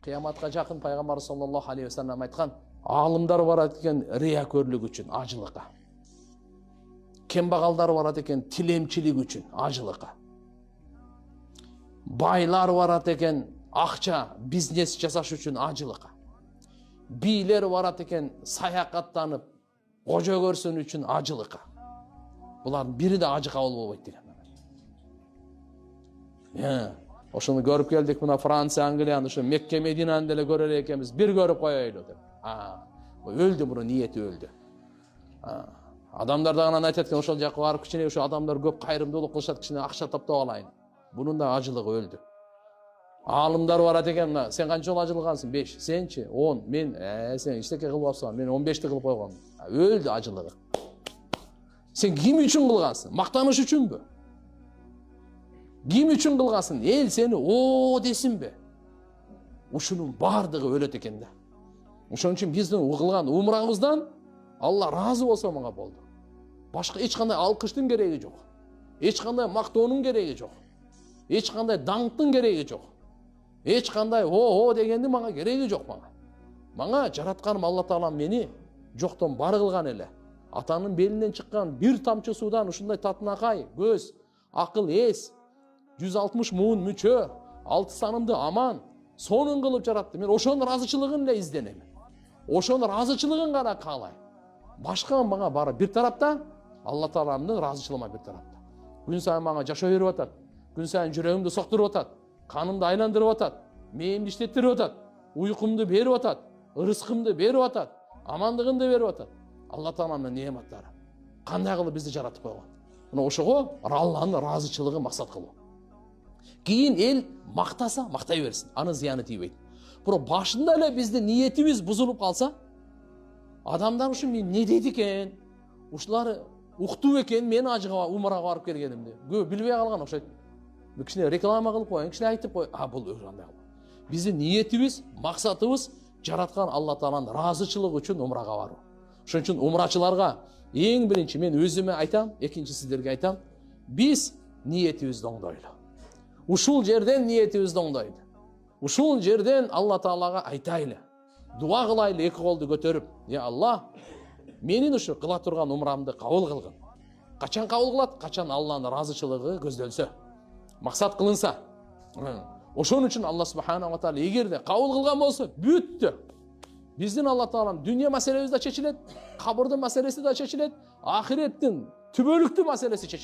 Кыяматка жакын пайгамбар саллаллаху алейхи ва саллям айткан, алымдар барат экен риякөрлүк үчүн, ажылыкка. Кембагалдар барат экен тилемчилик үчүн, ажылыкка. Байлар барат экен акча, бизнес жасаш үчүн, ажылыкка. Бийлер барат экен саякаттанып, кожо көрсөн үчүн, ажылыкка. Булардын бири да ажы кабыл болбойт деген. Ошону көрүп келдик, мына Франция, Англияны, ошо Мекке, Мединаны деле көрөр экенбиз, бир көрүп коелу деп. Өлдү, муну ниети өлдү. Адамдар дагы айтат экен, ошол жакка барып кичине ошо адамдар көп кайрымдуулук кылышат, кичине акча таптап алайын. Бунун да ажылыгы өлдү. Алымдар барат экен, сен канча жолу ажылгансың? 5. Сенчи? 10. Мен, сен эчтеке кылып апсың, мен 15ти кылып койгом. Өлдү ажылыгы. Сен ким үчүн кылгансың? Мактаныш үчүнбү? Ким үчүн кылгансың? Эл сени о десинби? Ушунун бардыгы өлөт экен да. Ошон үчүн биздин кылган умрабыздан Алла разы болсо мага болду. Башка эч кандай алкыштын кереги жок. Эч кандай мактоонун кереги жок. Эч кандай даңктын кереги жок. Эч кандай о дегенди мага кереги жок мага. Мага жаратканым Алла Таала мени жоктон бар кылган эле. Атанын белинен чыккан бир тамчы суудан ушундай татынакай, көз, акыл, эс, 160 муун мүчө, 6 санымды аман, сонун кылып жаратты. Мен ошонун ыраазычылыгын эле изденем. Ошонун ыраазычылыгын гана каалайм. Башка мага бары бир тарапта, Алла Тааланын ыраазычылыгы бир тарапта. Күн сайын мага жашоо берип атат. Күн сайын жүрөгүмдү соктуруп атат. Канымды айландырып атат. Мээмди иштеттирип атат. Уйкумду берип атат. Ырыскымды берип атат. Амандыгымды берип атат. Алла Тааланын неаматтары. Кандай кылып бизди жаратып койгон? Мына ошого Алланын ыраазычылыгын максат кылуу. Кийин эл мактаса, мактай берсин. Анын зыяны тийбейт. Бирок башында эле биздин ниетибиз бузулуп калса, адамдар ушун мен не дейт экен? Ушулар укту экен, мен ажыга умрага барып келгенимди. Көп билбей калган окшойт. Кичине реклама кылып коюн, кичине айтып кой. Бул андай. Биздин ниетибиз, максатыбыз жараткан Алла Тааланын ыраазычылыгы үчүн умрага баруу. Ошон үчүн умрачыларга эң биринчи мен өзүмө айтам, экинчи сиздерге айтам, биз ниетибизди оңдойлу. Ушул жерден ниетибизди оңдойлу. Ушул жерден Алла Таалага айтайлы. Дуа кылайлы эки колду көтөрүп. Я Алла, менин ушу кыла турган умрамды кабыл кылгын. Качан кабыл кылат? Качан Алланын ыраазычылыгы көздөлсө, максат кылынса. Ошон үчүн Алла субхана ва таала эгерде кабыл кылган болсо, бүттү. Биздин Алла Таалам дүние маселебиз да чечилет, кабырдын маселеси да чечилет, ахиреттин түбөлүктүү маселеси чечилет.